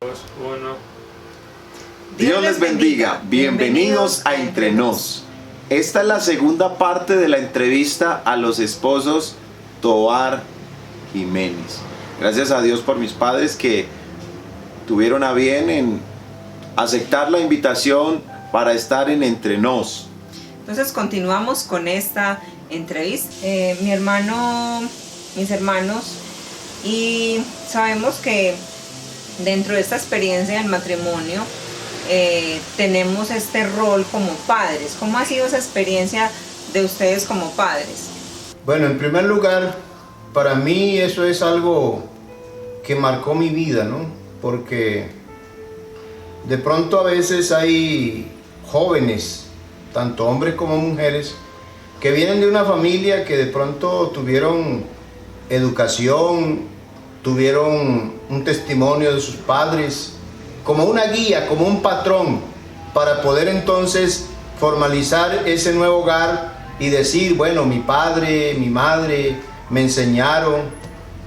2, 1. Dios les bendiga, bienvenidos a Entre Nos. Esta es la segunda parte de la entrevista a los esposos Tovar Jiménez. Gracias a Dios por mis padres que tuvieron a bien en aceptar la invitación para estar en Entre Nos. Entonces continuamos con esta entrevista. Mis hermanos, y sabemos que dentro de esta experiencia del matrimonio tenemos este rol como padres. ¿Cómo ha sido esa experiencia de ustedes como padres? Bueno, en primer lugar, para mí eso es algo que marcó mi vida, ¿no? Porque de pronto a veces hay jóvenes, tanto hombres como mujeres, que vienen de una familia que de pronto tuvieron educación, tuvieron un testimonio de sus padres, como una guía, como un patrón, para poder entonces formalizar ese nuevo hogar y decir, bueno, mi padre, mi madre me enseñaron.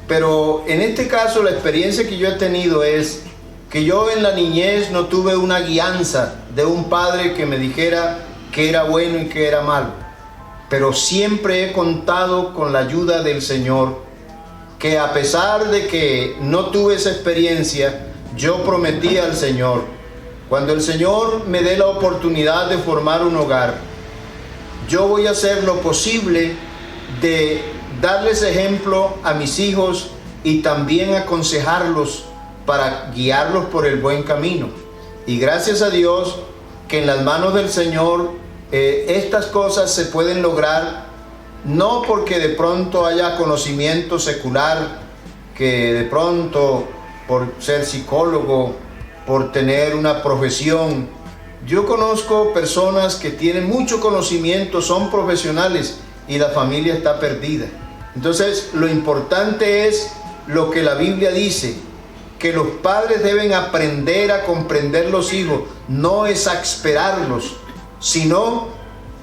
Pero en este caso la experiencia que yo he tenido es que yo en la niñez no tuve una guianza de un padre que me dijera qué era bueno y qué era malo. Pero siempre he contado con la ayuda del Señor, que a pesar de que no tuve esa experiencia, yo prometí al Señor, cuando el Señor me dé la oportunidad de formar un hogar, yo voy a hacer lo posible de darles ejemplo a mis hijos y también aconsejarlos para guiarlos por el buen camino. Y gracias a Dios que en las manos del Señor estas cosas se pueden lograr, no porque de pronto haya conocimiento secular, que de pronto por ser psicólogo, por tener una profesión. Yo conozco personas que tienen mucho conocimiento, son profesionales y la familia está perdida. Entonces, lo importante es lo que la Biblia dice, que los padres deben aprender a comprender los hijos, no exasperarlos, sino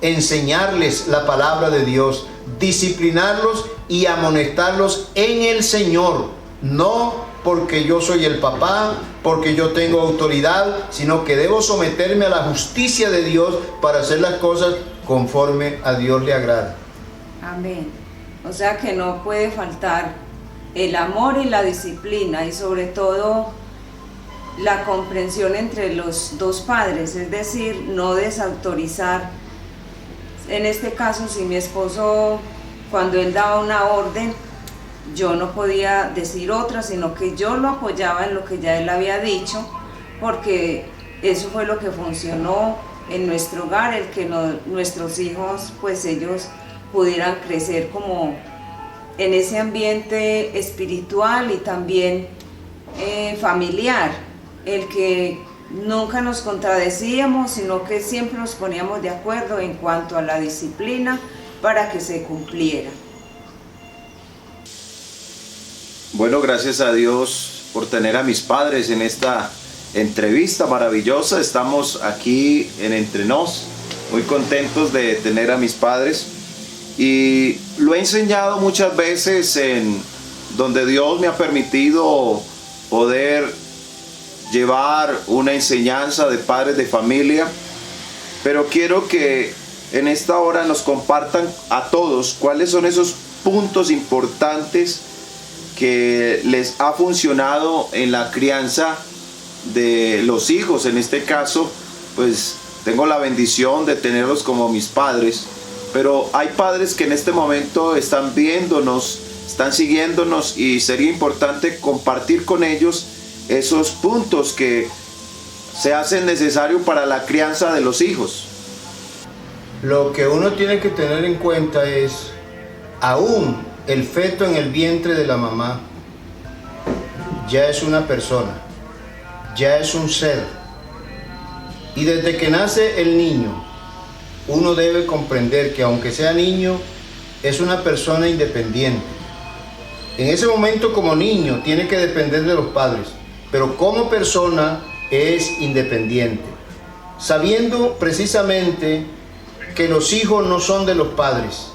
enseñarles la palabra de Dios, disciplinarlos y amonestarlos en el Señor, no porque yo soy el papá, porque yo tengo autoridad, sino que debo someterme a la justicia de Dios para hacer las cosas conforme a Dios le agrada. Amén. O sea que no puede faltar el amor y la disciplina, y sobre todo la comprensión entre los dos padres, es decir, no desautorizar. En este caso, si mi esposo, cuando él daba una orden, yo no podía decir otra, sino que yo lo apoyaba en lo que ya él había dicho, porque eso fue lo que funcionó en nuestro hogar, el que nuestros hijos, pues ellos pudieran crecer como en ese ambiente espiritual y también familiar, el que nunca nos contradecíamos, sino que siempre nos poníamos de acuerdo en cuanto a la disciplina para que se cumpliera. Bueno, gracias a Dios por tener a mis padres en esta entrevista maravillosa. Estamos aquí en Entre Nos, muy contentos de tener a mis padres. Y lo he enseñado muchas veces en donde Dios me ha permitido poder llevar una enseñanza de padres de familia. Pero quiero que en esta hora nos compartan a todos cuáles son esos puntos importantes que les ha funcionado en la crianza de los hijos. En este caso, pues tengo la bendición de tenerlos como mis padres, pero hay padres que en este momento están viéndonos, están siguiéndonos, y sería importante compartir con ellos esos puntos que se hacen necesarios para la crianza de los hijos. Lo que uno tiene que tener en cuenta es, aún el feto en el vientre de la mamá ya es una persona, ya es un ser. Y desde que nace el niño, uno debe comprender que aunque sea niño, es una persona independiente. En ese momento, como niño, tiene que depender de los padres, pero como persona es independiente, sabiendo precisamente que los hijos no son de los padres.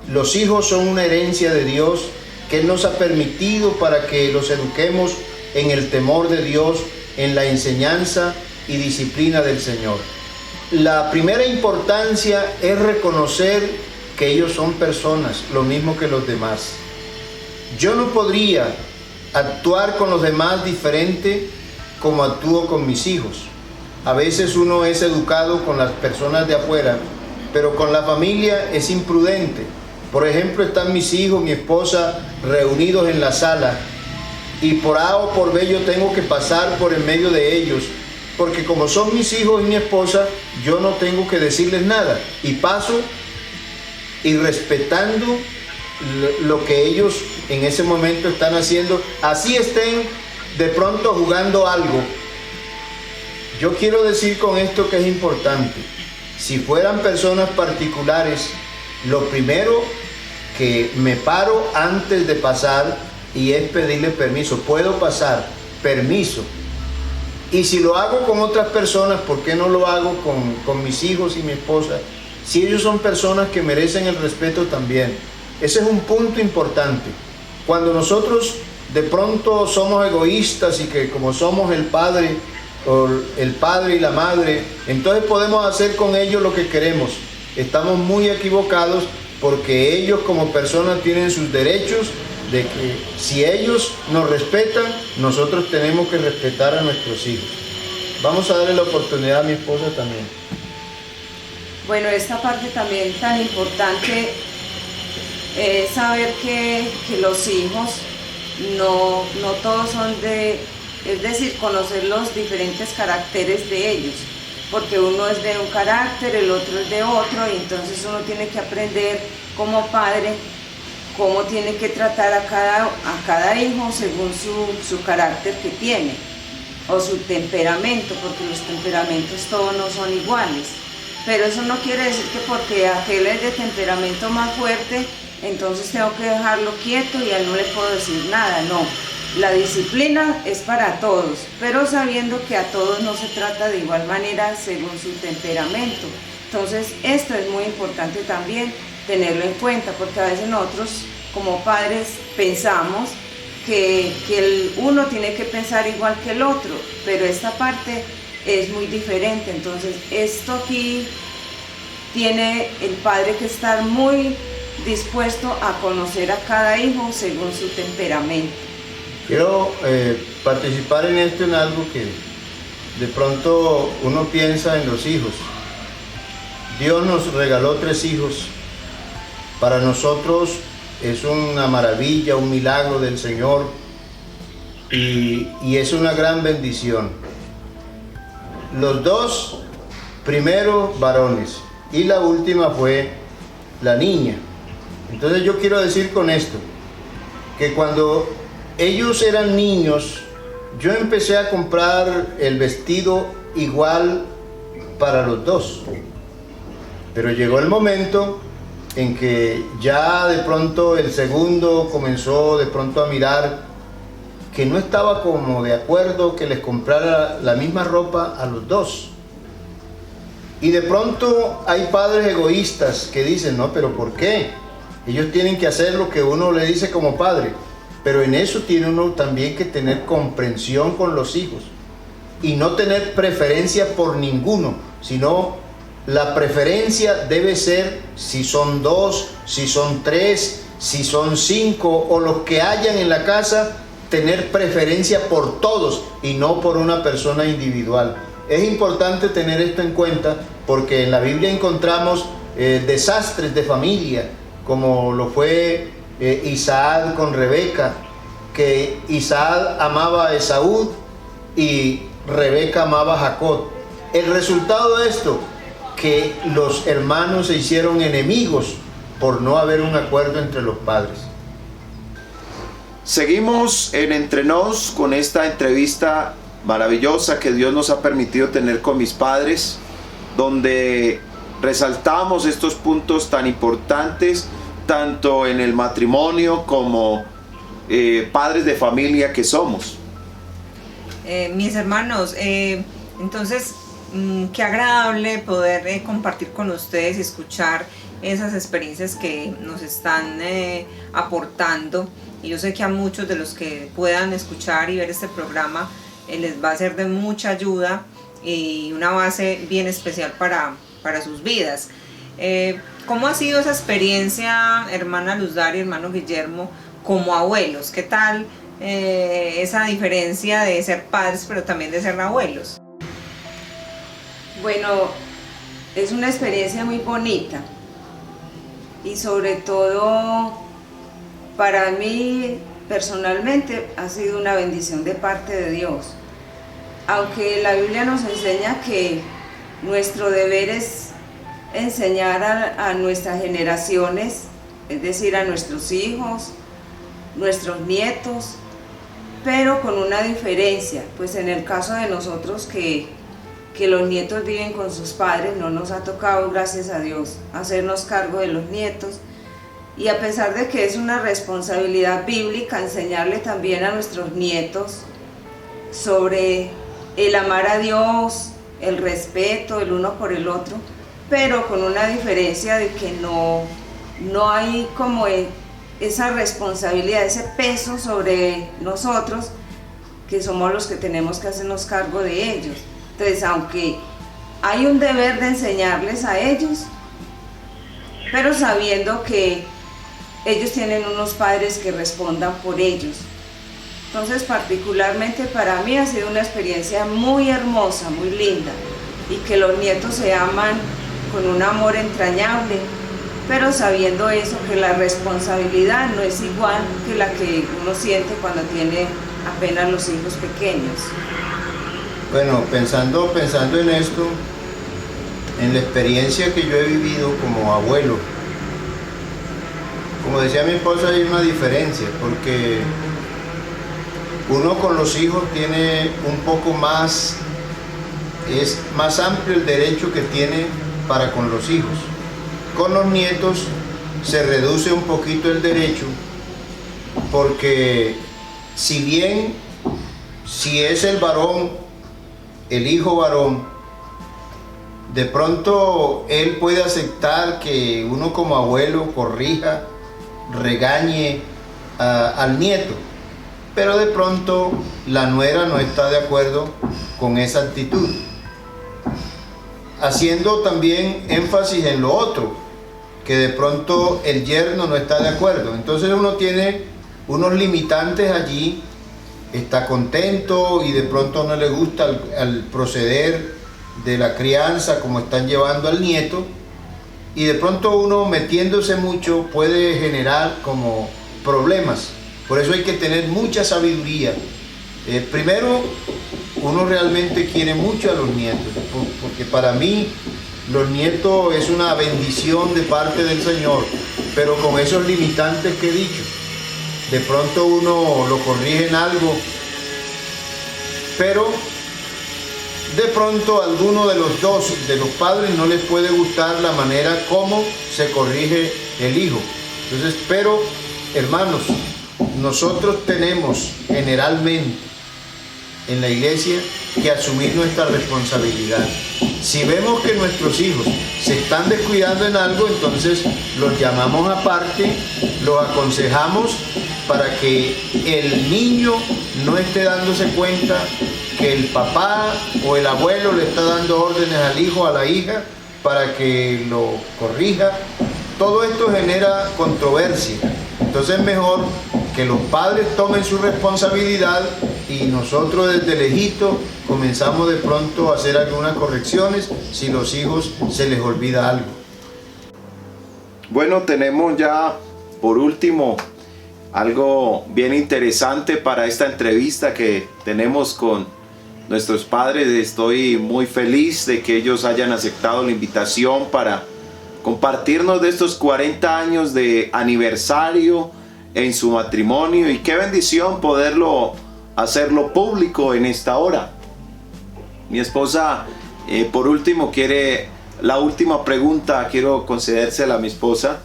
Los hijos son una herencia de Dios que Él nos ha permitido para que los eduquemos en el temor de Dios, en la enseñanza y disciplina del Señor. La primera importancia es reconocer que ellos son personas, lo mismo que los demás. Yo no podría actuar con los demás diferente como actúo con mis hijos. A veces uno es educado con las personas de afuera, pero con la familia es imprudente. Por ejemplo, están mis hijos, mi esposa reunidos en la sala y por A o por B yo tengo que pasar por en medio de ellos, porque como son mis hijos y mi esposa, yo no tengo que decirles nada y paso y respetando lo que ellos en ese momento están haciendo, así estén de pronto jugando algo. Yo quiero decir con esto que es importante: si fueran personas particulares, lo primero que me paro antes de pasar y es pedirle permiso. ¿Puedo pasar? Permiso. Y si lo hago con otras personas, ¿por qué no lo hago con mis hijos y mi esposa? Si ellos son personas que merecen el respeto también. Ese es un punto importante. Cuando nosotros de pronto somos egoístas y que como somos el padre y la madre, entonces podemos hacer con ellos lo que queremos. Estamos muy equivocados, porque ellos como personas tienen sus derechos, de que si ellos nos respetan, nosotros tenemos que respetar a nuestros hijos. Vamos a darle la oportunidad a mi esposa también. Bueno, esta parte también tan importante es saber que los hijos no todos son es decir, conocer los diferentes caracteres de ellos, porque uno es de un carácter, el otro es de otro, y entonces uno tiene que aprender como padre cómo tiene que tratar a cada hijo según su carácter que tiene, o su temperamento, porque los temperamentos todos no son iguales. Pero eso no quiere decir que porque aquel es de temperamento más fuerte, entonces tengo que dejarlo quieto y a él no le puedo decir nada. No, la disciplina es para todos, pero sabiendo que a todos no se trata de igual manera según su temperamento. Entonces esto es muy importante también tenerlo en cuenta, porque a veces nosotros como padres pensamos que el uno tiene que pensar igual que el otro, pero esta parte es muy diferente. Entonces esto aquí tiene el padre que estar muy dispuesto a conocer a cada hijo según su temperamento. Quiero participar en esto, en algo que de pronto uno piensa en los hijos. Dios nos regaló 3 hijos. Para nosotros es una maravilla, un milagro del Señor, y es una gran bendición. Los 2 primeros varones y la última fue la niña. Entonces yo quiero decir con esto que cuando ellos eran niños, yo empecé a comprar el vestido igual para los 2, pero llegó el momento en que ya de pronto el segundo comenzó de pronto a mirar que no estaba como de acuerdo que les comprara la misma ropa a los 2. Y de pronto hay padres egoístas que dicen: no, pero ¿por qué? Ellos tienen que hacer lo que uno le dice como padre. Pero en eso tiene uno también que tener comprensión con los hijos y no tener preferencia por ninguno, sino la preferencia debe ser si son 2, si son 3, si son 5 o los que hayan en la casa, tener preferencia por todos y no por una persona individual. Es importante tener esto en cuenta, porque en la Biblia encontramos desastres de familia, como lo fue Isaac con Rebeca, que Isaac amaba a Esaú y Rebeca amaba a Jacob. El resultado de esto, que los hermanos se hicieron enemigos por no haber un acuerdo entre los padres. Seguimos en Entre Nos con esta entrevista maravillosa que Dios nos ha permitido tener con mis padres, donde resaltamos estos puntos tan importantes, tanto en el matrimonio como padres de familia que somos. Mis hermanos, entonces qué agradable poder compartir con ustedes y escuchar esas experiencias que nos están aportando. y yo sé que a muchos de los que puedan escuchar y ver este programa les va a ser de mucha ayuda y una base bien especial para sus vidas. ¿Cómo ha sido esa experiencia, hermana Luz Daria y hermano Guillermo, como abuelos? ¿Qué tal esa diferencia de ser padres pero también de ser abuelos? Bueno, es una experiencia muy bonita y sobre todo para mí personalmente ha sido una bendición de parte de Dios. Aunque la Biblia nos enseña que nuestro deber es enseñar a nuestras generaciones, es decir, a nuestros hijos, nuestros nietos, pero con una diferencia, pues en el caso de nosotros que los nietos viven con sus padres, no nos ha tocado, gracias a Dios, hacernos cargo de los nietos, y a pesar de que es una responsabilidad bíblica enseñarle también a nuestros nietos sobre el amar a Dios, el respeto el uno por el otro, pero con una diferencia de que no hay como esa responsabilidad, ese peso sobre nosotros, que somos los que tenemos que hacernos cargo de ellos. Entonces, aunque hay un deber de enseñarles a ellos, pero sabiendo que ellos tienen unos padres que respondan por ellos. Entonces, particularmente para mí ha sido una experiencia muy hermosa, muy linda, y que los nietos se aman con un amor entrañable, pero sabiendo eso, que la responsabilidad no es igual que la que uno siente cuando tiene apenas los hijos pequeños. Bueno, pensando en esto, en la experiencia que yo he vivido como abuelo, como decía mi esposa, hay una diferencia, porque uno con los hijos tiene un poco más, es más amplio el derecho que tiene para con los hijos. Con los nietos se reduce un poquito el derecho, porque si es el varón, el hijo varón, de pronto él puede aceptar que uno como abuelo corrija, regañe al nieto, pero de pronto la nuera no está de acuerdo con esa actitud, haciendo también énfasis en lo otro, que de pronto el yerno no está de acuerdo. Entonces uno tiene unos limitantes allí, está contento y de pronto no le gusta el proceder de la crianza como están llevando al nieto, y de pronto uno metiéndose mucho puede generar como problemas. Por eso hay que tener mucha sabiduría. Primero, uno realmente quiere mucho a los nietos, porque para mí los nietos es una bendición de parte del Señor, pero con esos limitantes que he dicho. De pronto uno lo corrige en algo, pero de pronto a alguno de los padres no les puede gustar la manera como se corrige el hijo. Entonces, pero hermanos, nosotros tenemos generalmente en la iglesia que asumir nuestra responsabilidad. Si vemos que nuestros hijos se están descuidando en algo, entonces los llamamos aparte, los aconsejamos para que el niño no esté dándose cuenta que el papá o el abuelo le está dando órdenes al hijo o a la hija para que lo corrija. Todo esto genera controversia. Entonces es mejor que los padres tomen su responsabilidad y nosotros desde lejito comenzamos de pronto a hacer algunas correcciones si los hijos se les olvida algo. Bueno, tenemos ya por último algo bien interesante para esta entrevista que tenemos con nuestros padres. Estoy muy feliz de que ellos hayan aceptado la invitación para compartirnos de estos 40 años de aniversario en su matrimonio, y qué bendición poderlo hacerlo público en esta hora. Mi esposa, por último, quiere la última pregunta, quiero concedérsela a mi esposa.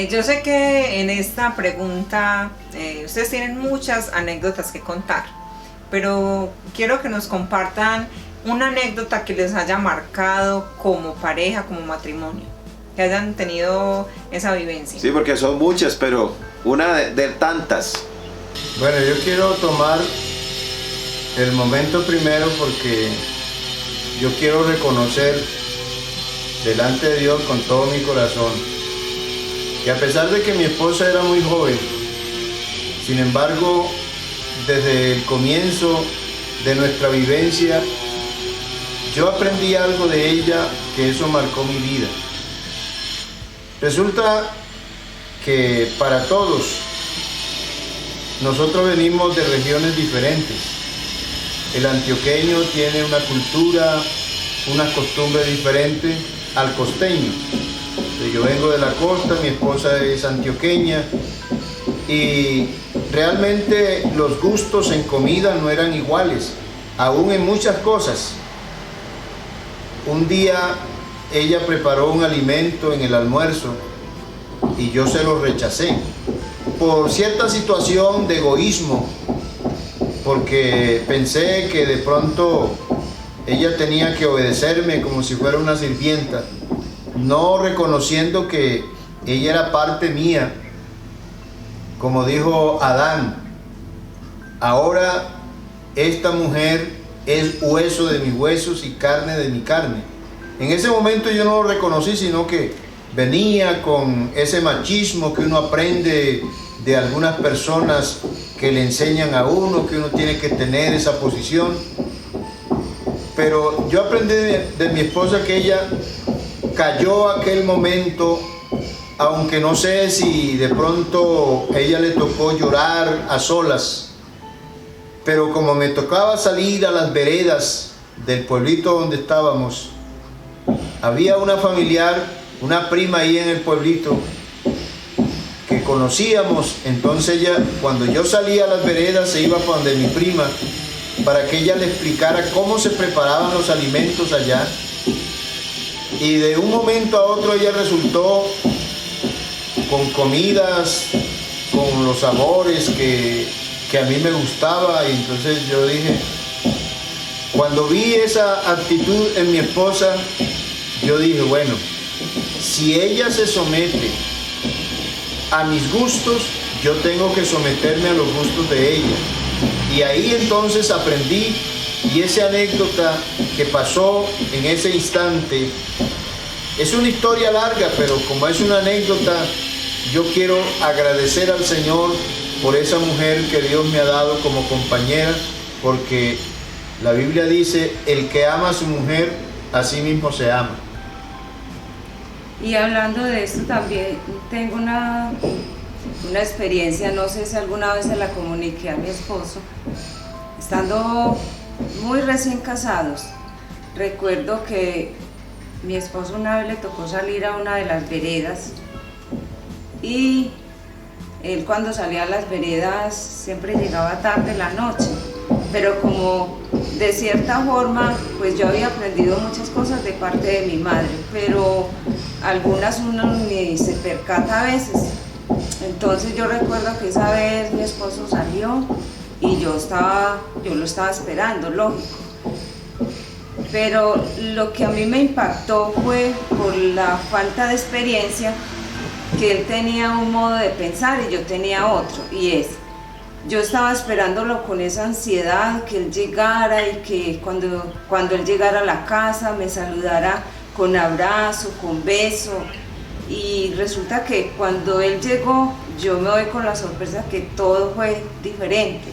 Yo sé que en esta pregunta ustedes tienen muchas anécdotas que contar, pero quiero que nos compartan una anécdota que les haya marcado como pareja, como matrimonio, que hayan tenido esa vivencia. Sí, porque son muchas, pero una de tantas. Bueno, yo quiero tomar el momento primero porque yo quiero reconocer delante de Dios con todo mi corazón que a pesar de que mi esposa era muy joven, sin embargo, desde el comienzo de nuestra vivencia, yo aprendí algo de ella que eso marcó mi vida. Resulta que para todos, nosotros venimos de regiones diferentes. El antioqueño tiene una cultura, unas costumbres diferentes al costeño. Yo vengo de la costa, mi esposa es antioqueña y realmente los gustos en comida no eran iguales, aún en muchas cosas. Un día ella preparó un alimento en el almuerzo y yo se lo rechacé por cierta situación de egoísmo, porque pensé que de pronto ella tenía que obedecerme como si fuera una sirvienta, no reconociendo que ella era parte mía. Como dijo Adán, ahora esta mujer es hueso de mis huesos y carne de mi carne. En ese momento yo no lo reconocí, sino que venía con ese machismo que uno aprende de algunas personas que le enseñan a uno, que uno tiene que tener esa posición. Pero yo aprendí de mi esposa que ella cayó aquel momento, aunque no sé si de pronto ella le tocó llorar a solas, pero como me tocaba salir a las veredas del pueblito donde estábamos, había una familiar, una prima ahí en el pueblito que conocíamos. Entonces ella, cuando yo salía a las veredas, se iba para donde mi prima para que ella le explicara cómo se preparaban los alimentos allá, y de un momento a otro ella resultó con comidas, con los sabores que a mí me gustaba. Y entonces yo dije, cuando vi esa actitud en mi esposa, yo dije, bueno, si ella se somete a mis gustos, yo tengo que someterme a los gustos de ella. Y ahí entonces aprendí, y esa anécdota que pasó en ese instante es una historia larga, pero como es una anécdota, yo quiero agradecer al Señor por esa mujer que Dios me ha dado como compañera, porque la Biblia dice, el que ama a su mujer, a sí mismo se ama. Y hablando de esto también tengo una experiencia, no sé si alguna vez se la comuniqué a mi esposo, estando muy recién casados. Recuerdo que mi esposo una vez le tocó salir a una de las veredas, y él cuando salía a las veredas siempre llegaba tarde la noche, pero como de cierta forma pues yo había aprendido muchas cosas de parte de mi madre, pero algunas uno ni se percata a veces. Entonces yo recuerdo que esa vez mi esposo salió y yo lo estaba esperando, lógico. Pero lo que a mí me impactó fue por la falta de experiencia, que él tenía un modo de pensar y yo tenía otro, y yo estaba esperándolo con esa ansiedad que él llegara, y que cuando él llegara a la casa me saludara con abrazo, con beso. Y resulta que cuando él llegó, yo me doy con la sorpresa que todo fue diferente,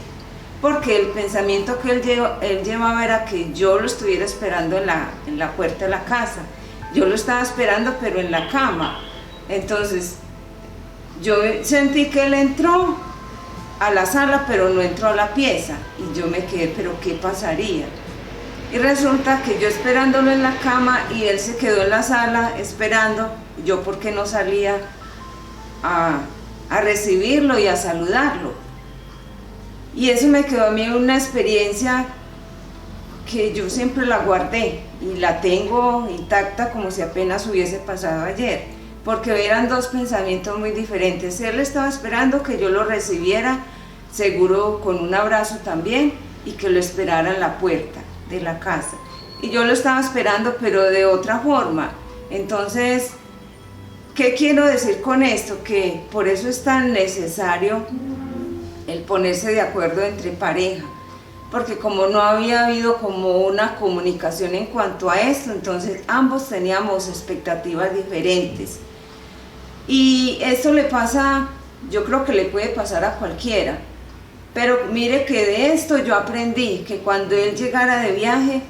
porque el pensamiento que él llevaba era que yo lo estuviera esperando en la puerta de la casa. Yo lo estaba esperando, pero en la cama. Entonces yo sentí que él entró a la sala, pero no entró a la pieza, y yo me quedé, pero ¿qué pasaría? Y resulta que yo esperándolo en la cama y él se quedó en la sala esperando. Yo, ¿por qué no salía a recibirlo y a saludarlo? Y eso me quedó a mí una experiencia que yo siempre la guardé y la tengo intacta como si apenas hubiese pasado ayer, porque eran dos pensamientos muy diferentes. Él estaba esperando que yo lo recibiera, seguro con un abrazo también, y que lo esperara en la puerta de la casa. Y yo lo estaba esperando, pero de otra forma. Entonces ¿Qué quiero decir con esto? Que por eso es tan necesario el ponerse de acuerdo entre pareja, porque como no había habido como una comunicación en cuanto a esto, entonces ambos teníamos expectativas diferentes. Y esto le pasa, yo creo que le puede pasar a cualquiera, pero mire que de esto yo aprendí que cuando él llegara de viaje,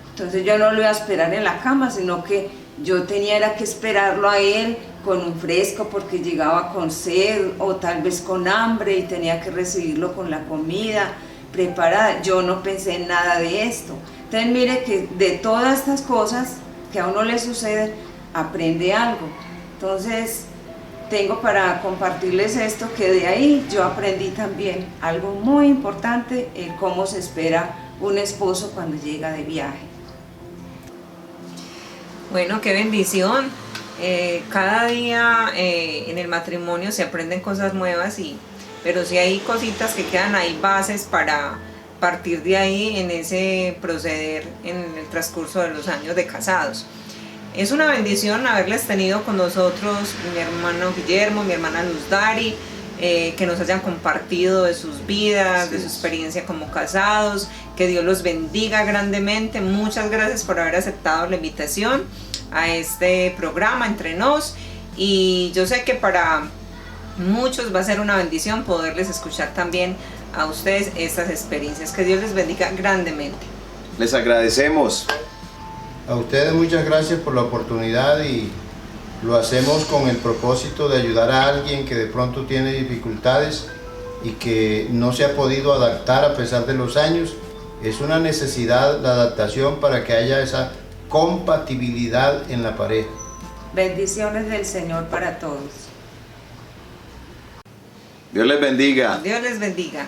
entonces yo no lo iba a esperar en la cama, sino que yo tenía que esperarlo a él con un fresco porque llegaba con sed o tal vez con hambre y tenía que recibirlo con la comida preparada. Yo no pensé en nada de esto. Entonces mire que de todas estas cosas que a uno le suceden, aprende algo. Entonces tengo para compartirles esto, que de ahí yo aprendí también algo muy importante, el cómo se espera un esposo cuando llega de viaje. Bueno, qué bendición. Cada día en el matrimonio se aprenden cosas nuevas, pero sí hay cositas que quedan ahí, bases para partir de ahí en ese proceder en el transcurso de los años de casados. Es una bendición haberles tenido con nosotros, mi hermano Guillermo, mi hermana Luz Dari, que nos hayan compartido de sus vidas, de su experiencia como casados. Que Dios los bendiga grandemente. Muchas gracias por haber aceptado la invitación a este programa Entre Nos, y yo sé que para muchos va a ser una bendición poderles escuchar también a ustedes estas experiencias. Que Dios les bendiga grandemente. Les agradecemos. A ustedes muchas gracias por la oportunidad, y lo hacemos con el propósito de ayudar a alguien que de pronto tiene dificultades y que no se ha podido adaptar a pesar de los años. Es una necesidad la adaptación para que haya esa compatibilidad en la pareja. Bendiciones del Señor para todos. Dios les bendiga. Dios les bendiga.